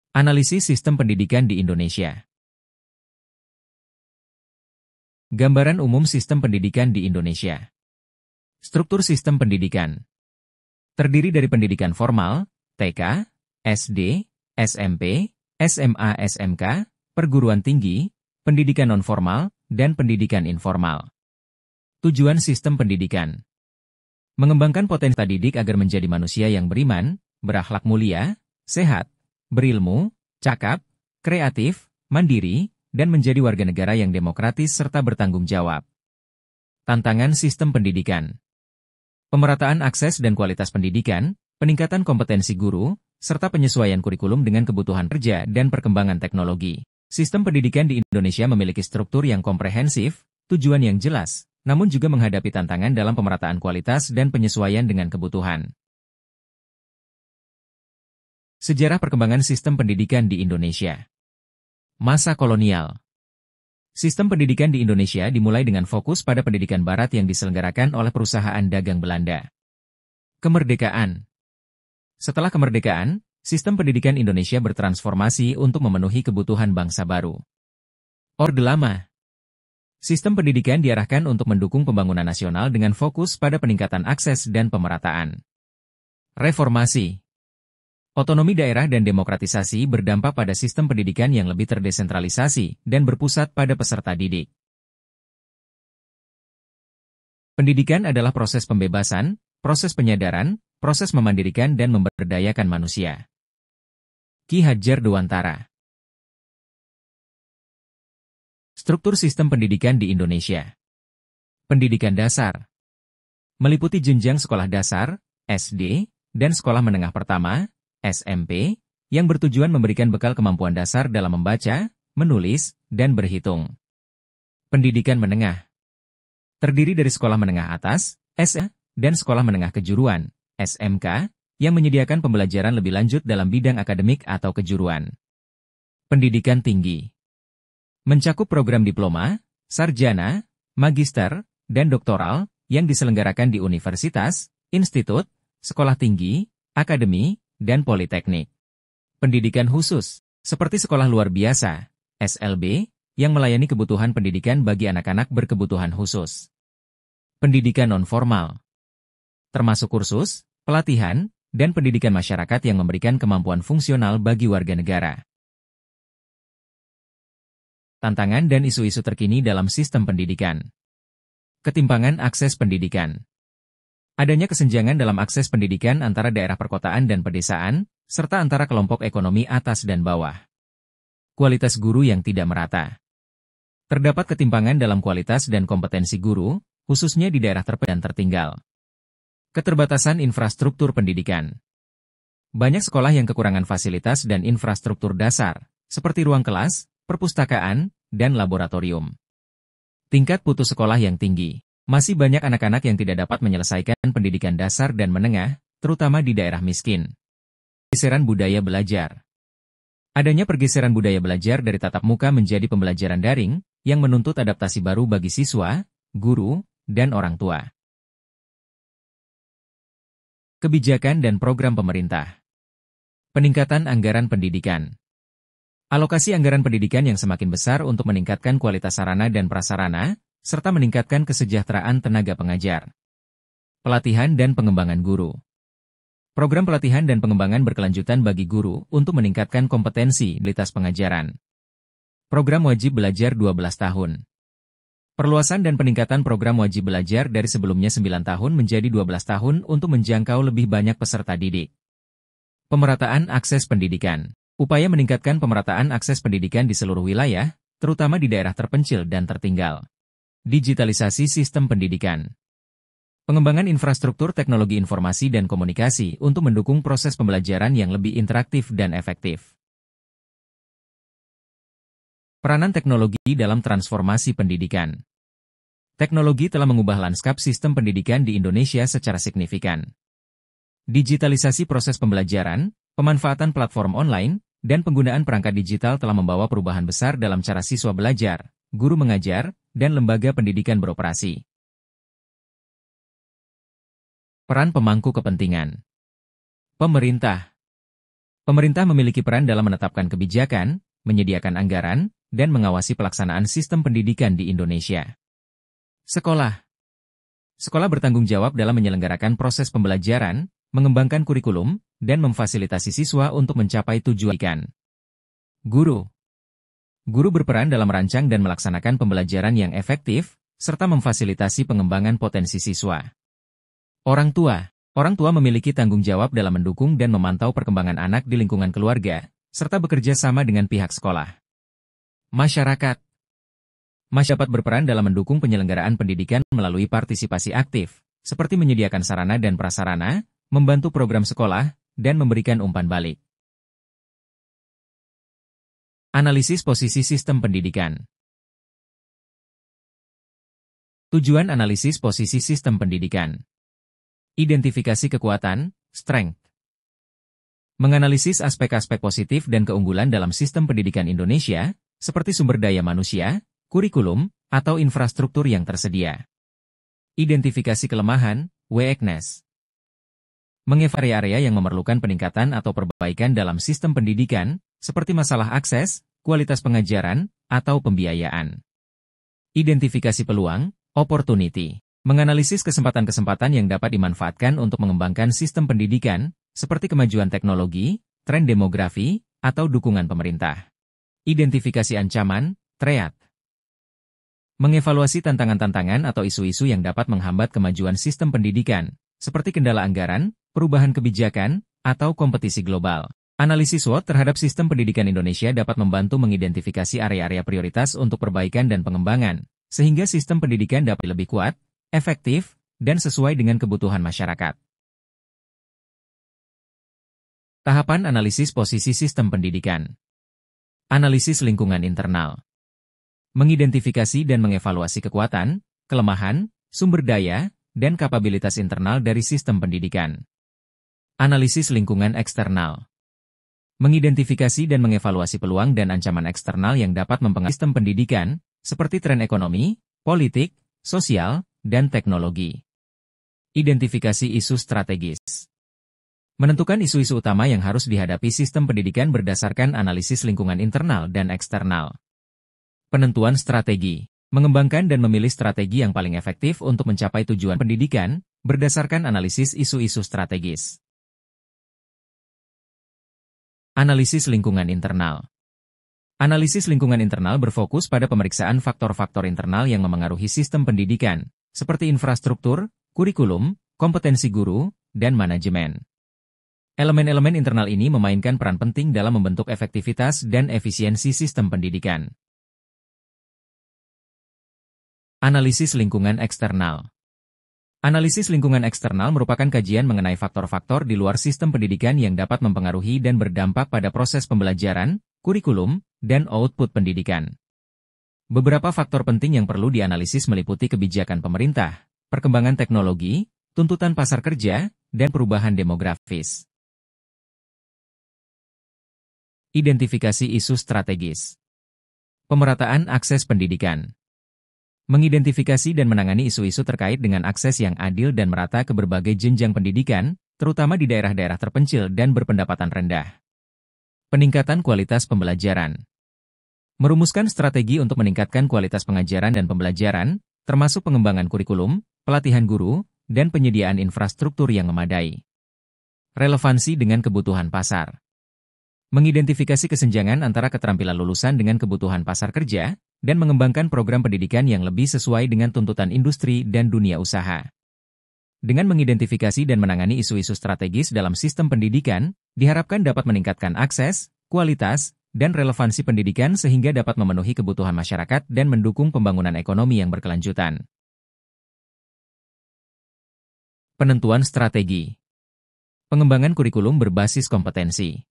Analisis sistem pendidikan di Indonesia. Gambaran umum sistem pendidikan di Indonesia. Struktur sistem pendidikan. Terdiri dari pendidikan formal, TK, SD, SMP, SMA SMK, perguruan tinggi, pendidikan nonformal, dan pendidikan informal. Tujuan sistem pendidikan. Mengembangkan potensi didik agar menjadi manusia yang beriman, berakhlak mulia, sehat, berilmu, cakap, kreatif, mandiri, dan menjadi warga negara yang demokratis serta bertanggung jawab. Tantangan sistem pendidikan. Pemerataan akses dan kualitas pendidikan, peningkatan kompetensi guru, serta penyesuaian kurikulum dengan kebutuhan kerja dan perkembangan teknologi. Sistem pendidikan di Indonesia memiliki struktur yang komprehensif, tujuan yang jelas, namun juga menghadapi tantangan dalam pemerataan kualitas dan penyesuaian dengan kebutuhan. Sejarah perkembangan sistem pendidikan di Indonesia. Masa kolonial. Sistem pendidikan di Indonesia dimulai dengan fokus pada pendidikan barat yang diselenggarakan oleh perusahaan dagang Belanda. Kemerdekaan. Setelah kemerdekaan, sistem pendidikan Indonesia bertransformasi untuk memenuhi kebutuhan bangsa baru. Orde Lama. Sistem pendidikan diarahkan untuk mendukung pembangunan nasional dengan fokus pada peningkatan akses dan pemerataan. Reformasi. Otonomi daerah dan demokratisasi berdampak pada sistem pendidikan yang lebih terdesentralisasi dan berpusat pada peserta didik. Pendidikan adalah proses pembebasan, proses penyadaran, proses memandirikan dan memberdayakan manusia. Ki Hajar Dewantara. Struktur sistem pendidikan di Indonesia. Pendidikan dasar. Meliputi jenjang sekolah dasar, SD, dan sekolah menengah pertama, SMP, yang bertujuan memberikan bekal kemampuan dasar dalam membaca, menulis, dan berhitung. Pendidikan menengah. Terdiri dari sekolah menengah atas, SMA, dan sekolah menengah kejuruan, SMK, yang menyediakan pembelajaran lebih lanjut dalam bidang akademik atau kejuruan. Pendidikan tinggi. Mencakup program diploma, sarjana, magister, dan doktoral, yang diselenggarakan di universitas, institut, sekolah tinggi, akademi, dan politeknik. Pendidikan khusus, seperti sekolah luar biasa, SLB, yang melayani kebutuhan pendidikan bagi anak-anak berkebutuhan khusus. Pendidikan nonformal, termasuk kursus, pelatihan, dan pendidikan masyarakat yang memberikan kemampuan fungsional bagi warga negara. Tantangan dan isu-isu terkini dalam sistem pendidikan. Ketimpangan akses pendidikan. Adanya kesenjangan dalam akses pendidikan antara daerah perkotaan dan pedesaan, serta antara kelompok ekonomi atas dan bawah. Kualitas guru yang tidak merata. Terdapat ketimpangan dalam kualitas dan kompetensi guru, khususnya di daerah terpencil dan tertinggal. Keterbatasan infrastruktur pendidikan. Banyak sekolah yang kekurangan fasilitas dan infrastruktur dasar, seperti ruang kelas, perpustakaan, dan laboratorium. Tingkat putus sekolah yang tinggi. Masih banyak anak-anak yang tidak dapat menyelesaikan pendidikan dasar dan menengah, terutama di daerah miskin. Pergeseran budaya belajar. Adanya pergeseran budaya belajar dari tatap muka menjadi pembelajaran daring, yang menuntut adaptasi baru bagi siswa, guru, dan orang tua. Kebijakan dan program pemerintah. Peningkatan anggaran pendidikan. Alokasi anggaran pendidikan yang semakin besar untuk meningkatkan kualitas sarana dan prasarana, serta meningkatkan kesejahteraan tenaga pengajar. Pelatihan dan pengembangan guru. Program pelatihan dan pengembangan berkelanjutan bagi guru untuk meningkatkan kompetensi kualitas pengajaran. Program wajib belajar 12 tahun. Perluasan dan peningkatan program wajib belajar dari sebelumnya 9 tahun menjadi 12 tahun untuk menjangkau lebih banyak peserta didik. Pemerataan akses pendidikan. Upaya meningkatkan pemerataan akses pendidikan di seluruh wilayah, terutama di daerah terpencil dan tertinggal. Digitalisasi sistem pendidikan. Pengembangan infrastruktur teknologi informasi dan komunikasi untuk mendukung proses pembelajaran yang lebih interaktif dan efektif. Peranan teknologi dalam transformasi pendidikan. Teknologi telah mengubah lanskap sistem pendidikan di Indonesia secara signifikan. Digitalisasi proses pembelajaran, pemanfaatan platform online, dan penggunaan perangkat digital telah membawa perubahan besar dalam cara siswa belajar, guru mengajar, dan lembaga pendidikan beroperasi. Peran pemangku kepentingan. Pemerintah. Pemerintah memiliki peran dalam menetapkan kebijakan, menyediakan anggaran, dan mengawasi pelaksanaan sistem pendidikan di Indonesia. Sekolah. Sekolah bertanggung jawab dalam menyelenggarakan proses pembelajaran, mengembangkan kurikulum, dan memfasilitasi siswa untuk mencapai tujuan. Guru. Guru berperan dalam merancang dan melaksanakan pembelajaran yang efektif, serta memfasilitasi pengembangan potensi siswa. Orang tua. Orang tua memiliki tanggung jawab dalam mendukung dan memantau perkembangan anak di lingkungan keluarga, serta bekerja sama dengan pihak sekolah. Masyarakat. Masyarakat berperan dalam mendukung penyelenggaraan pendidikan melalui partisipasi aktif, seperti menyediakan sarana dan prasarana, membantu program sekolah, dan memberikan umpan balik. Analisis posisi sistem pendidikan. Tujuan analisis posisi sistem pendidikan. Identifikasi kekuatan, strength. Menganalisis aspek-aspek positif dan keunggulan dalam sistem pendidikan Indonesia, seperti sumber daya manusia, kurikulum, atau infrastruktur yang tersedia. Identifikasi kelemahan, weakness. Mengevaluasi area yang memerlukan peningkatan atau perbaikan dalam sistem pendidikan, seperti masalah akses, kualitas pengajaran, atau pembiayaan. Identifikasi peluang, opportunity. Menganalisis kesempatan-kesempatan yang dapat dimanfaatkan untuk mengembangkan sistem pendidikan, seperti kemajuan teknologi, tren demografi, atau dukungan pemerintah. Identifikasi ancaman, threat. Mengevaluasi tantangan-tantangan atau isu-isu yang dapat menghambat kemajuan sistem pendidikan, seperti kendala anggaran, perubahan kebijakan, atau kompetisi global. Analisis SWOT terhadap sistem pendidikan Indonesia dapat membantu mengidentifikasi area-area prioritas untuk perbaikan dan pengembangan, sehingga sistem pendidikan dapat lebih kuat, efektif, dan sesuai dengan kebutuhan masyarakat. Tahapan analisis posisi sistem pendidikan. Analisis lingkungan internal. Mengidentifikasi dan mengevaluasi kekuatan, kelemahan, sumber daya, dan kapabilitas internal dari sistem pendidikan. Analisis lingkungan eksternal. Mengidentifikasi dan mengevaluasi peluang dan ancaman eksternal yang dapat mempengaruhi sistem pendidikan, seperti tren ekonomi, politik, sosial, dan teknologi. Identifikasi isu strategis. Menentukan isu-isu utama yang harus dihadapi sistem pendidikan berdasarkan analisis lingkungan internal dan eksternal. Penentuan strategi. Mengembangkan dan memilih strategi yang paling efektif untuk mencapai tujuan pendidikan, berdasarkan analisis isu-isu strategis. Analisis lingkungan internal. Analisis lingkungan internal berfokus pada pemeriksaan faktor-faktor internal yang memengaruhi sistem pendidikan, seperti infrastruktur, kurikulum, kompetensi guru, dan manajemen. Elemen-elemen internal ini memainkan peran penting dalam membentuk efektivitas dan efisiensi sistem pendidikan. Analisis lingkungan eksternal. Analisis lingkungan eksternal merupakan kajian mengenai faktor-faktor di luar sistem pendidikan yang dapat mempengaruhi dan berdampak pada proses pembelajaran, kurikulum, dan output pendidikan. Beberapa faktor penting yang perlu dianalisis meliputi kebijakan pemerintah, perkembangan teknologi, tuntutan pasar kerja, dan perubahan demografis. Identifikasi isu strategis. Pemerataan akses pendidikan. Mengidentifikasi dan menangani isu-isu terkait dengan akses yang adil dan merata ke berbagai jenjang pendidikan, terutama di daerah-daerah terpencil dan berpendapatan rendah. Peningkatan kualitas pembelajaran. Merumuskan strategi untuk meningkatkan kualitas pengajaran dan pembelajaran, termasuk pengembangan kurikulum, pelatihan guru, dan penyediaan infrastruktur yang memadai. Relevansi dengan kebutuhan pasar. Mengidentifikasi kesenjangan antara keterampilan lulusan dengan kebutuhan pasar kerja, dan mengembangkan program pendidikan yang lebih sesuai dengan tuntutan industri dan dunia usaha. Dengan mengidentifikasi dan menangani isu-isu strategis dalam sistem pendidikan, diharapkan dapat meningkatkan akses, kualitas, dan relevansi pendidikan sehingga dapat memenuhi kebutuhan masyarakat dan mendukung pembangunan ekonomi yang berkelanjutan. Penentuan strategi. Pengembangan kurikulum berbasis kompetensi.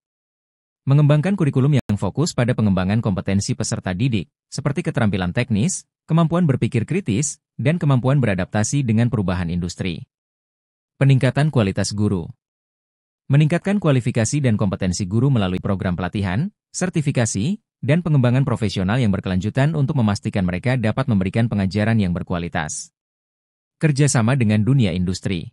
Mengembangkan kurikulum yang fokus pada pengembangan kompetensi peserta didik, seperti keterampilan teknis, kemampuan berpikir kritis, dan kemampuan beradaptasi dengan perubahan industri. Peningkatan kualitas guru. Meningkatkan kualifikasi dan kompetensi guru melalui program pelatihan, sertifikasi, dan pengembangan profesional yang berkelanjutan untuk memastikan mereka dapat memberikan pengajaran yang berkualitas. Kerjasama dengan dunia industri.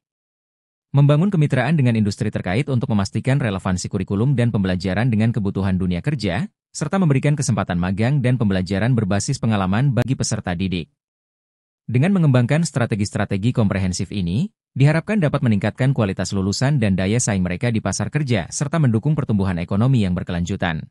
Membangun kemitraan dengan industri terkait untuk memastikan relevansi kurikulum dan pembelajaran dengan kebutuhan dunia kerja, serta memberikan kesempatan magang dan pembelajaran berbasis pengalaman bagi peserta didik. Dengan mengembangkan strategi-strategi komprehensif ini, diharapkan dapat meningkatkan kualitas lulusan dan daya saing mereka di pasar kerja serta mendukung pertumbuhan ekonomi yang berkelanjutan.